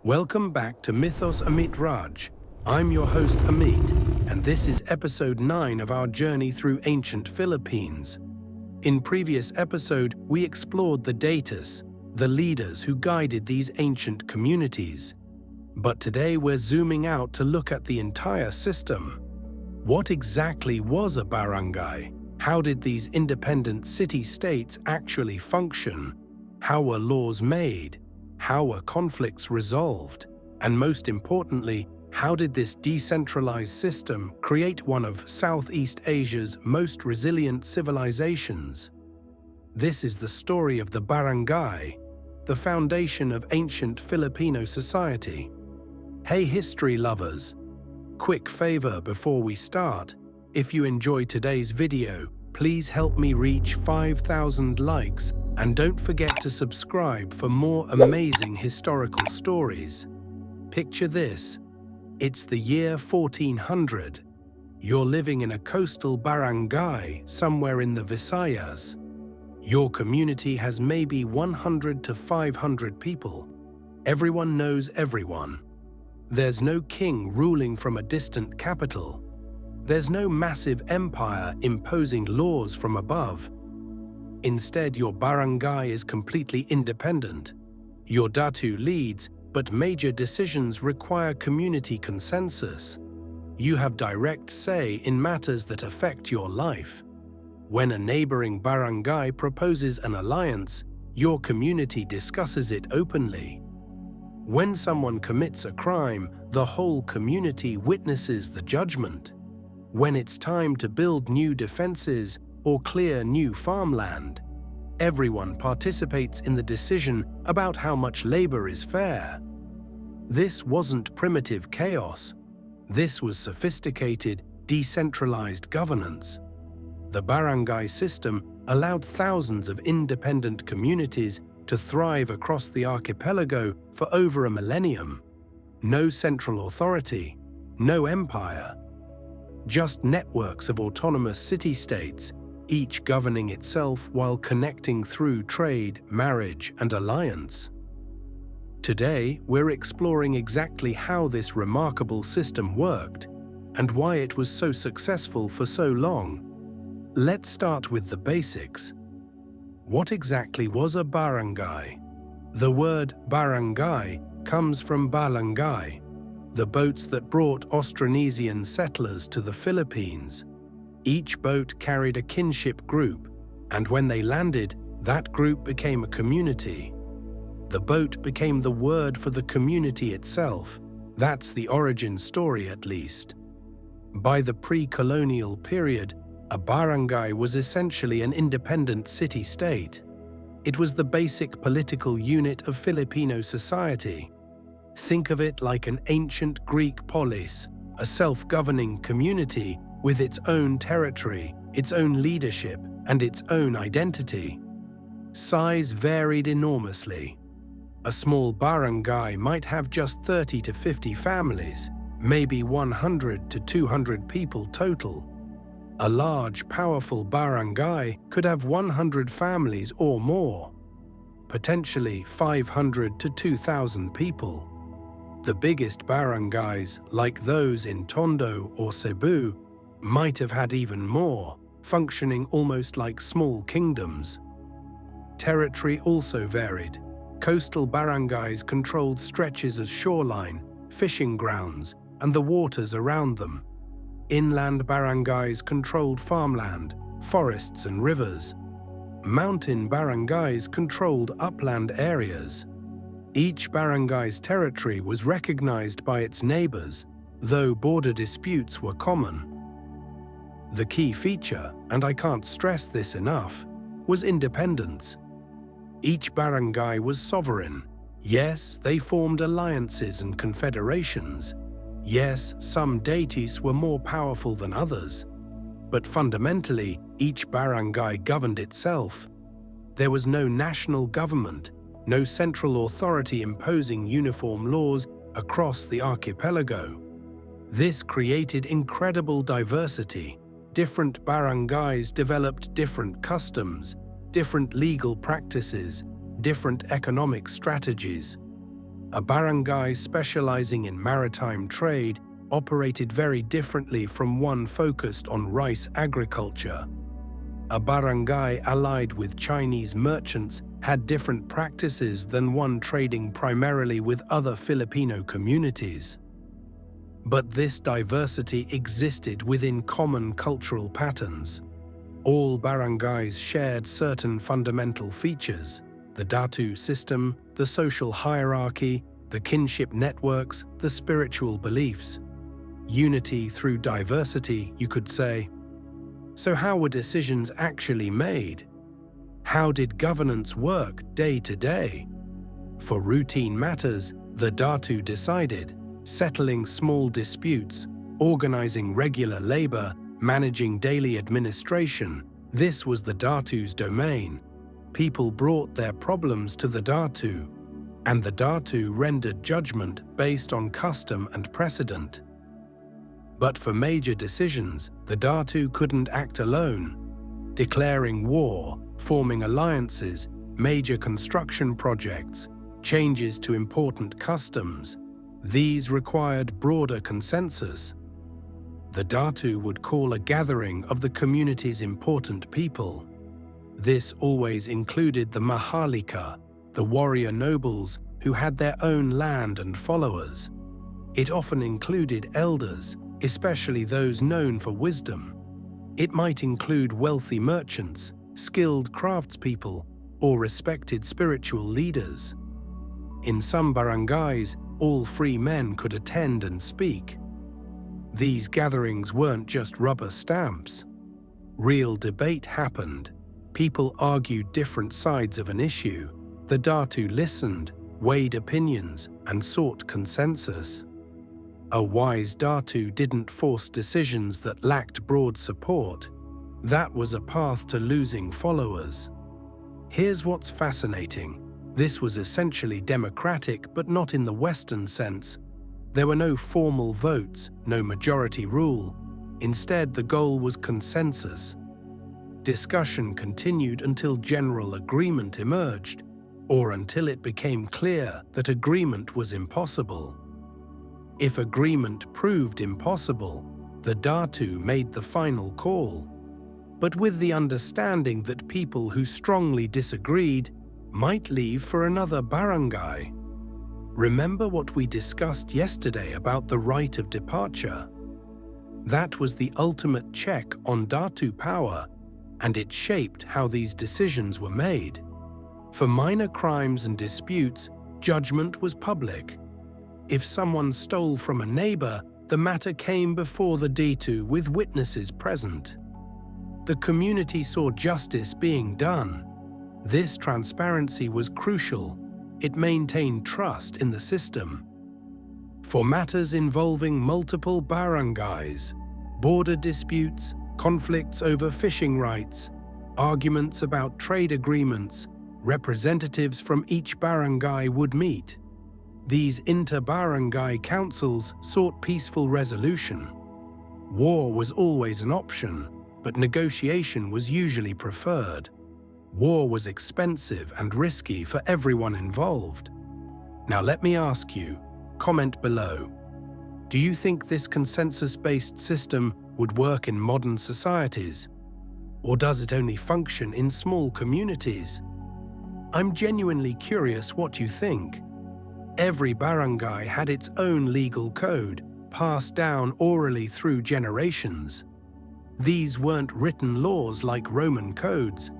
Welcome back to Mythos Amit Raj. I'm your host Amit, and this is episode 9 of our journey through ancient Philippines. In previous episode, we explored the datas, the leaders who guided these ancient communities. But today we're zooming out to look at the entire system. What exactly was a barangay? How did these independent city-states actually function? How were laws made? How were conflicts resolved? And most importantly, how did this decentralized system create one of Southeast Asia's most resilient civilizations? This is the story of the barangay, the foundation of ancient Filipino society. Hey history lovers! Quick favor before we start. If you enjoyed today's video, please help me reach 5,000 likes and don't forget to subscribe for more amazing historical stories. Picture this. It's the year 1400. You're living in a coastal barangay somewhere in the Visayas. Your community has maybe 100 to 500 people. Everyone knows everyone. There's no king ruling from a distant capital. There's no massive empire imposing laws from above. Instead, your barangay is completely independent. Your datu leads, but major decisions require community consensus. You have direct say in matters that affect your life. When a neighboring barangay proposes an alliance, your community discusses it openly. When someone commits a crime, the whole community witnesses the judgment. When it's time to build new defenses or clear new farmland, everyone participates in the decision about how much labor is fair. This wasn't primitive chaos. This was sophisticated, decentralized governance. The barangay system allowed thousands of independent communities to thrive across the archipelago for over a millennium. No central authority, no empire. Just networks of autonomous city-states, each governing itself while connecting through trade, marriage, and alliance. Today, we're exploring exactly how this remarkable system worked and why it was so successful for so long. Let's start with the basics. What exactly was a barangay? The word barangay comes from balangay, the boats that brought Austronesian settlers to the Philippines. Each boat carried a kinship group, and when they landed, that group became a community. The boat became the word for the community itself. That's the origin story, at least. By the pre-colonial period, a barangay was essentially an independent city-state. It was the basic political unit of Filipino society. Think of it like an ancient Greek polis, a self-governing community with its own territory, its own leadership, and its own identity. Size varied enormously. A small barangay might have just 30 to 50 families, maybe 100 to 200 people total. A large, powerful barangay could have 100 families or more, potentially 500 to 2,000 people. The biggest barangays, like those in Tondo or Cebu, might have had even more, functioning almost like small kingdoms. Territory also varied. Coastal barangays controlled stretches of shoreline, fishing grounds, and the waters around them. Inland barangays controlled farmland, forests, and rivers. Mountain barangays controlled upland areas. Each barangay's territory was recognized by its neighbors, though border disputes were common. The key feature, and I can't stress this enough, was independence. Each barangay was sovereign. Yes, they formed alliances and confederations. Yes, some deities were more powerful than others. But fundamentally, each barangay governed itself. There was no national government, no central authority imposing uniform laws across the archipelago. This created incredible diversity. Different barangays developed different customs, different legal practices, different economic strategies. A barangay specializing in maritime trade operated very differently from one focused on rice agriculture. A barangay allied with Chinese merchants had different practices than one trading primarily with other Filipino communities. But this diversity existed within common cultural patterns. All barangays shared certain fundamental features: the datu system, the social hierarchy, the kinship networks, the spiritual beliefs. Unity through diversity, you could say. So how were decisions actually made? How did governance work day to day? For routine matters, the datu decided, settling small disputes, organizing regular labor, managing daily administration. This was the datu's domain. People brought their problems to the datu, and the datu rendered judgment based on custom and precedent. But for major decisions, the datu couldn't act alone. Declaring war, forming alliances, major construction projects, changes to important customs, these required broader consensus. The datu would call a gathering of the community's important people. This always included the maharlika, the warrior nobles who had their own land and followers. It often included elders, especially those known for wisdom. It might include wealthy merchants, skilled craftspeople, or respected spiritual leaders. In some barangays, all free men could attend and speak. These gatherings weren't just rubber stamps. Real debate happened. People argued different sides of an issue. The datu listened, weighed opinions, and sought consensus. A wise datu didn't force decisions that lacked broad support. That was a path to losing followers. Here's what's fascinating. This was essentially democratic, but not in the Western sense. There were no formal votes, no majority rule. Instead, the goal was consensus. Discussion continued until general agreement emerged, or until it became clear that agreement was impossible. If agreement proved impossible, the datu made the final call, but with the understanding that people who strongly disagreed might leave for another barangay. Remember what we discussed yesterday about the right of departure? That was the ultimate check on datu power, and it shaped how these decisions were made. For minor crimes and disputes, judgment was public. If someone stole from a neighbor, the matter came before the datu with witnesses present. The community saw justice being done. This transparency was crucial. It maintained trust in the system. For matters involving multiple barangays, border disputes, conflicts over fishing rights, arguments about trade agreements, representatives from each barangay would meet. These inter-barangay councils sought peaceful resolution. War was always an option, but negotiation was usually preferred. War was expensive and risky for everyone involved. Now let me ask you, comment below. Do you think this consensus-based system would work in modern societies? Or does it only function in small communities? I'm genuinely curious what you think. Every barangay had its own legal code, passed down orally through generations. These weren't written laws like Roman codes.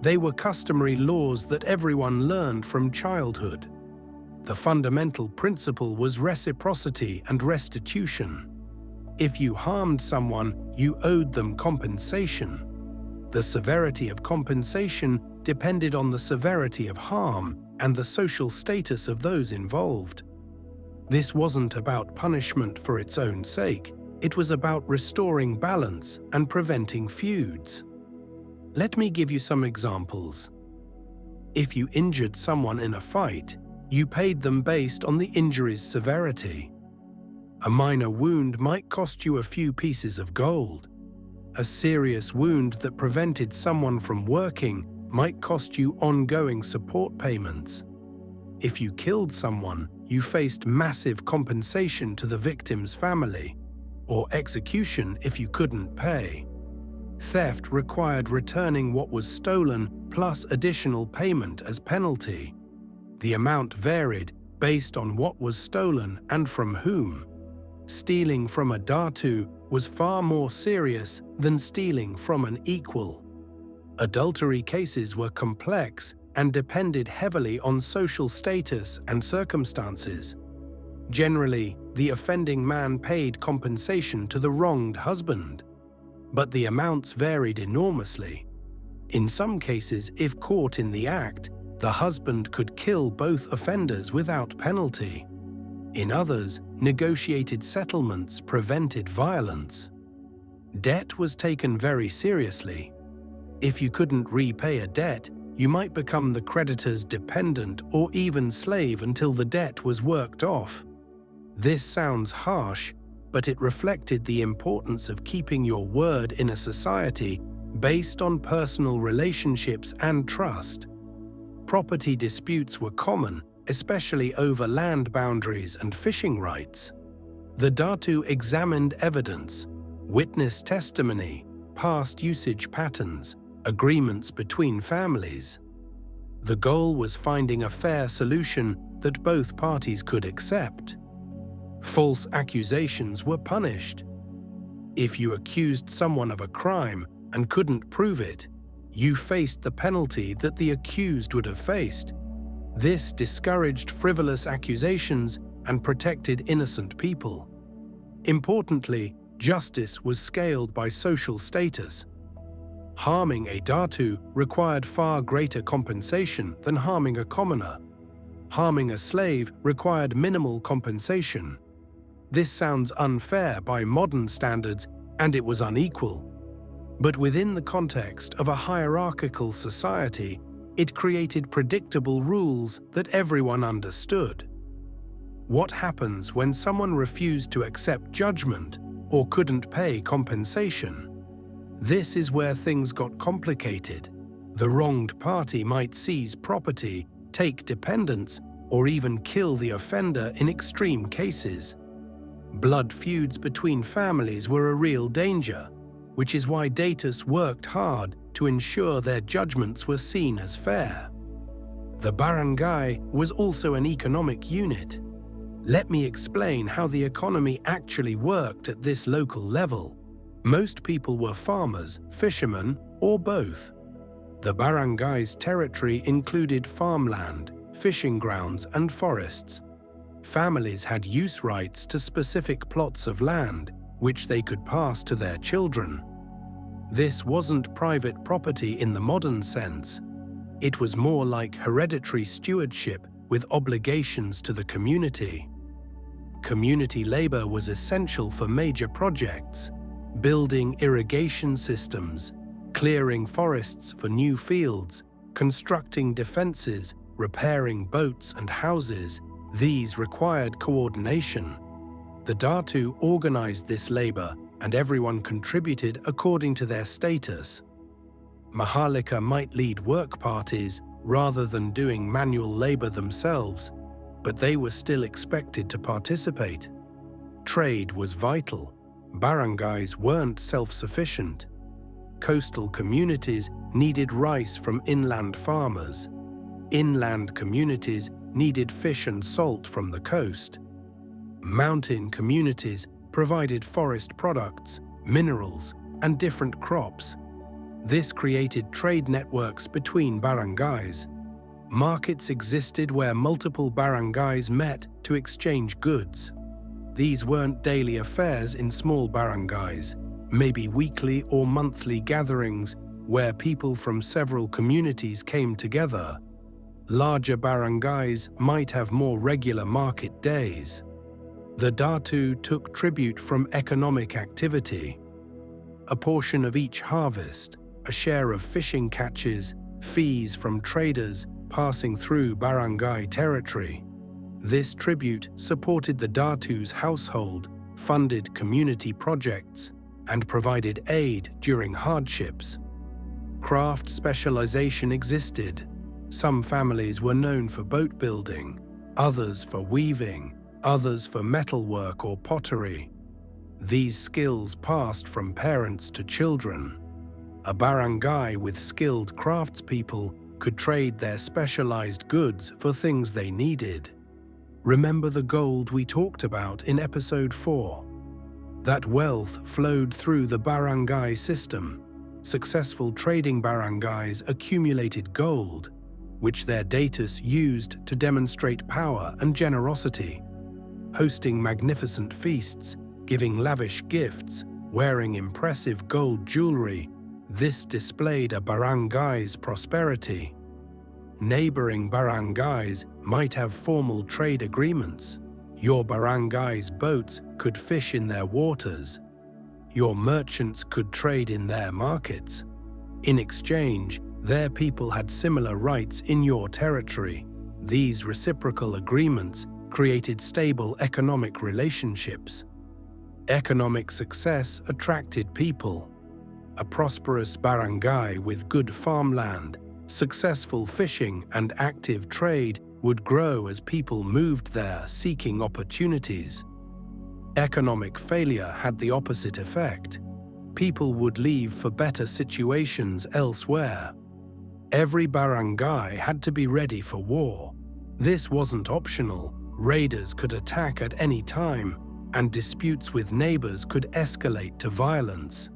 They were customary laws that everyone learned from childhood. The fundamental principle was reciprocity and restitution. If you harmed someone, you owed them compensation. The severity of compensation depended on the severity of harm and the social status of those involved. This wasn't about punishment for its own sake. It was about restoring balance and preventing feuds. Let me give you some examples. If you injured someone in a fight, you paid them based on the injury's severity. A minor wound might cost you a few pieces of gold. A serious wound that prevented someone from working might cost you ongoing support payments. If you killed someone, you faced massive compensation to the victim's family, or execution if you couldn't pay. Theft required returning what was stolen plus additional payment as penalty. The amount varied based on what was stolen and from whom. Stealing from a datu was far more serious than stealing from an equal. Adultery cases were complex and depended heavily on social status and circumstances. Generally, the offending man paid compensation to the wronged husband, but the amounts varied enormously. In some cases, if caught in the act, the husband could kill both offenders without penalty. In others, negotiated settlements prevented violence. Debt was taken very seriously. If you couldn't repay a debt, you might become the creditor's dependent or even slave until the debt was worked off. This sounds harsh, but it reflected the importance of keeping your word in a society based on personal relationships and trust. Property disputes were common, especially over land boundaries and fishing rights. The datu examined evidence, witness testimony, past usage patterns, agreements between families. The goal was finding a fair solution that both parties could accept. False accusations were punished. If you accused someone of a crime and couldn't prove it, you faced the penalty that the accused would have faced. This discouraged frivolous accusations and protected innocent people. Importantly, justice was scaled by social status. Harming a datu required far greater compensation than harming a commoner. Harming a slave required minimal compensation. This sounds unfair by modern standards, and it was unequal. But within the context of a hierarchical society, it created predictable rules that everyone understood. What happens when someone refused to accept judgment or couldn't pay compensation? This is where things got complicated. The wronged party might seize property, take dependents, or even kill the offender in extreme cases. Blood feuds between families were a real danger, which is why datus worked hard to ensure their judgments were seen as fair. The barangay was also an economic unit. Let me explain how the economy actually worked at this local level. Most people were farmers, fishermen, or both. The barangay's territory included farmland, fishing grounds, and forests. Families had use rights to specific plots of land, which they could pass to their children. This wasn't private property in the modern sense. It was more like hereditary stewardship with obligations to the community. Community labor was essential for major projects, building irrigation systems, clearing forests for new fields, constructing defenses, repairing boats and houses. These required coordination. The datu organized this labor, and everyone contributed according to their status. Maharlika might lead work parties rather than doing manual labor themselves, but they were still expected to participate. Trade was vital. Barangays weren't self-sufficient. Coastal communities needed rice from inland farmers. Inland communities needed fish and salt from the coast. Mountain communities provided forest products, minerals, and different crops. This created trade networks between barangays. Markets existed where multiple barangays met to exchange goods. These weren't daily affairs in small barangays, maybe weekly or monthly gatherings where people from several communities came together. Larger barangays might have more regular market days. The datu took tribute from economic activity. A portion of each harvest, a share of fishing catches, fees from traders passing through barangay territory. This tribute supported the datu's household, funded community projects, and provided aid during hardships. Craft specialization existed. Some families were known for boat building, others for weaving, others for metalwork or pottery. These skills passed from parents to children. A barangay with skilled craftspeople could trade their specialized goods for things they needed. Remember the gold we talked about in episode 4? That wealth flowed through the barangay system. Successful trading barangays accumulated gold, which their datus used to demonstrate power and generosity. Hosting magnificent feasts, giving lavish gifts, wearing impressive gold jewelry, this displayed a barangay's prosperity. Neighboring barangays might have formal trade agreements. Your barangay's boats could fish in their waters. Your merchants could trade in their markets. In exchange, their people had similar rights in your territory. These reciprocal agreements created stable economic relationships. Economic success attracted people. A prosperous barangay with good farmland, successful fishing, and active trade would grow as people moved there seeking opportunities. Economic failure had the opposite effect. People would leave for better situations elsewhere. Every barangay had to be ready for war. This wasn't optional. Raiders could attack at any time, and disputes with neighbors could escalate to violence.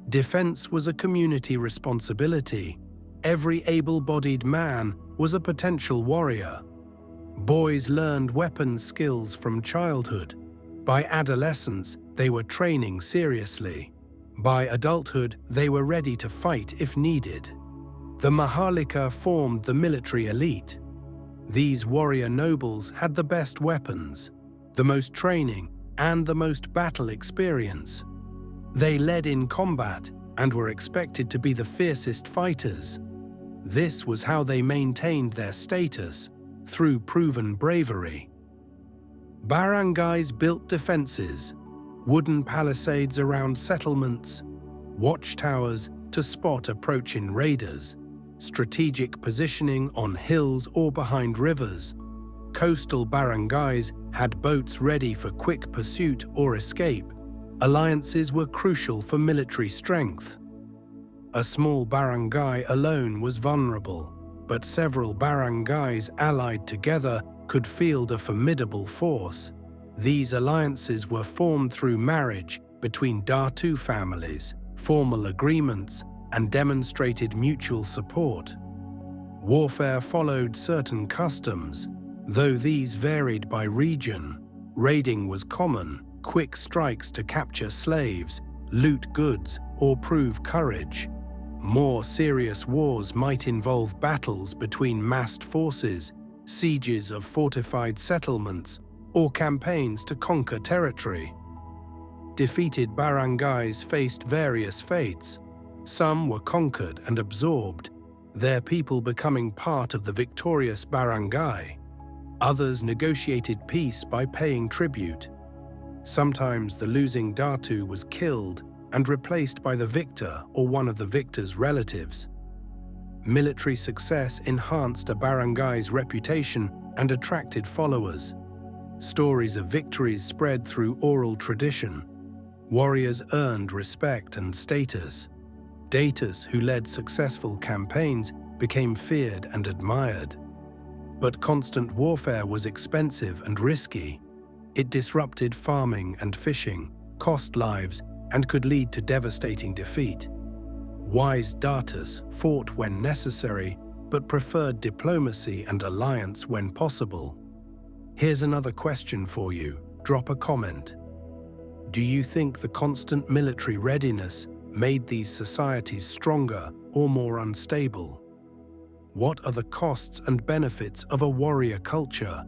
Defense was a community responsibility. Every able-bodied man was a potential warrior. Boys learned weapons skills from childhood. By adolescence, they were training seriously. By adulthood, they were ready to fight if needed. The Maharlika formed the military elite. These warrior nobles had the best weapons, the most training, and the most battle experience. They led in combat and were expected to be the fiercest fighters. This was how they maintained their status, through proven bravery. Barangays built defenses, wooden palisades around settlements, watchtowers to spot approaching raiders, strategic positioning on hills or behind rivers. Coastal barangays had boats ready for quick pursuit or escape. Alliances were crucial for military strength. A small barangay alone was vulnerable, but several barangays allied together could field a formidable force. These alliances were formed through marriage between Datu families, formal agreements, and demonstrated mutual support. Warfare followed certain customs, though these varied by region. Raiding was common, quick strikes to capture slaves, loot goods, or prove courage. More serious wars might involve battles between massed forces, sieges of fortified settlements, or campaigns to conquer territory. Defeated barangays faced various fates. Some were conquered and absorbed, their people becoming part of the victorious barangay. Others negotiated peace by paying tribute. Sometimes the losing Datu was killed and replaced by the victor or one of the victor's relatives. Military success enhanced a barangay's reputation and attracted followers. Stories of victories spread through oral tradition. Warriors earned respect and status. Datus who led successful campaigns became feared and admired. But constant warfare was expensive and risky. It disrupted farming and fishing, cost lives, and could lead to devastating defeat. Wise Datus fought when necessary, but preferred diplomacy and alliance when possible. Here's another question for you. Drop a comment. Do you think the constant military readiness made these societies stronger or more unstable? What are the costs and benefits of a warrior culture?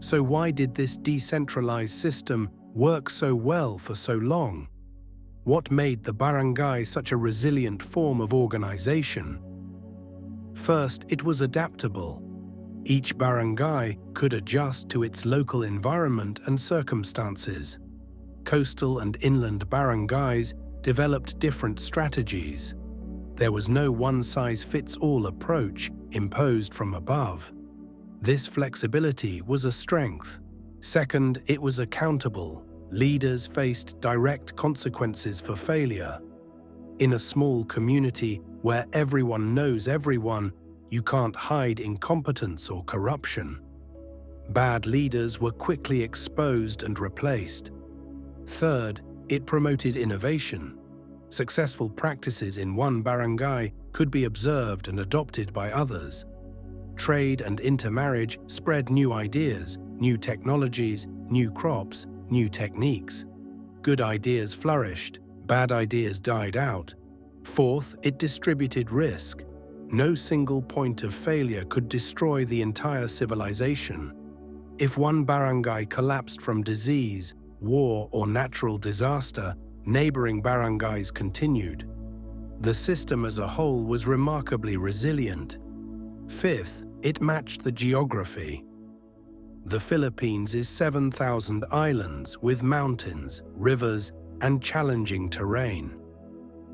So why did this decentralized system work so well for so long? What made the barangay such a resilient form of organization? First, it was adaptable. Each barangay could adjust to its local environment and circumstances. Coastal and inland barangays developed different strategies. There was no one-size-fits-all approach, imposed from above. This flexibility was a strength. Second, it was accountable. Leaders faced direct consequences for failure. In a small community where everyone knows everyone, you can't hide incompetence or corruption. Bad leaders were quickly exposed and replaced. Third, it promoted innovation. Successful practices in one barangay could be observed and adopted by others. Trade and intermarriage spread new ideas, new technologies, new crops, new techniques. Good ideas flourished, bad ideas died out. Fourth, it distributed risk. No single point of failure could destroy the entire civilization. If one barangay collapsed from disease, war, or natural disaster, neighboring barangays continued. The system as a whole was remarkably resilient. Fifth, it matched the geography. The Philippines is 7,000 islands with mountains, rivers, and challenging terrain.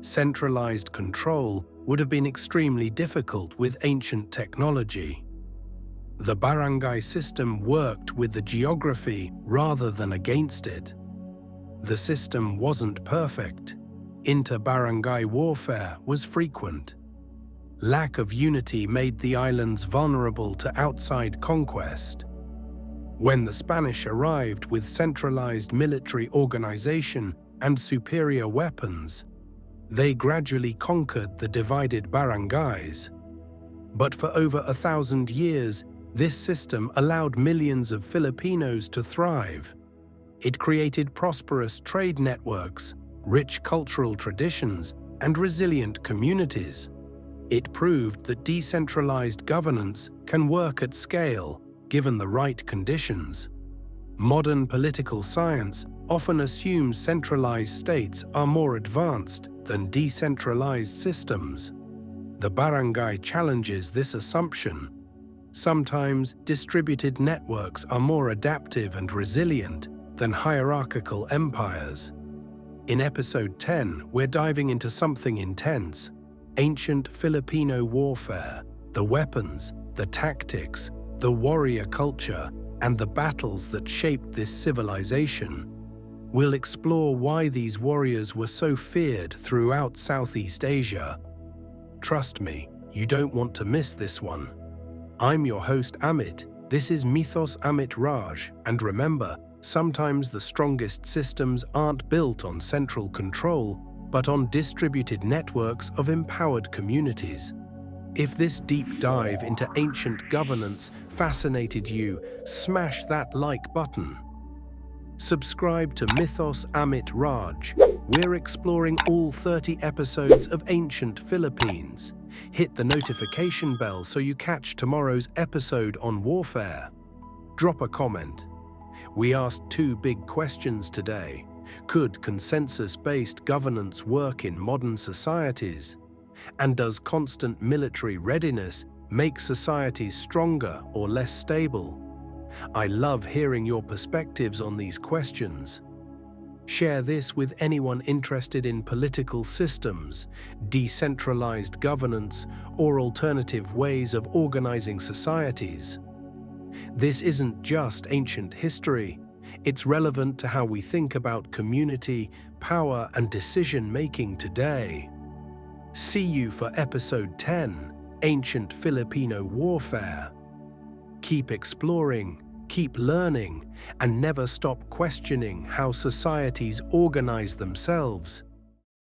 Centralized control would have been extremely difficult with ancient technology. The barangay system worked with the geography rather than against it. The system wasn't perfect. Inter-barangay warfare was frequent. Lack of unity made the islands vulnerable to outside conquest. When the Spanish arrived with centralized military organization and superior weapons, they gradually conquered the divided barangays. But for over 1,000 years, this system allowed millions of Filipinos to thrive. It created prosperous trade networks, rich cultural traditions, and resilient communities. It proved that decentralized governance can work at scale, given the right conditions. Modern political science often assumes centralized states are more advanced than decentralized systems. The barangay challenges this assumption. Sometimes distributed networks are more adaptive and resilient than hierarchical empires. In episode 10, we're diving into something intense: ancient Filipino warfare, the weapons, the tactics, the warrior culture, and the battles that shaped this civilization. We'll explore why these warriors were so feared throughout Southeast Asia. Trust me, you don't want to miss this one. I'm your host Amit. This is Mythos Amit Raj, and remember, sometimes the strongest systems aren't built on central control, but on distributed networks of empowered communities. If this deep dive into ancient governance fascinated you, smash that like button. Subscribe to Mythos Amit Raj. We're exploring all 30 episodes of ancient Philippines. Hit the notification bell so you catch tomorrow's episode on warfare. Drop a comment. We asked two big questions today. Could consensus-based governance work in modern societies? And does constant military readiness make societies stronger or less stable? I love hearing your perspectives on these questions. Share this with anyone interested in political systems, decentralized governance, or alternative ways of organizing societies. This isn't just ancient history. It's relevant to how we think about community, power, and decision-making today. See you for episode 10, Ancient Filipino Warfare. Keep exploring, keep learning, and never stop questioning how societies organize themselves.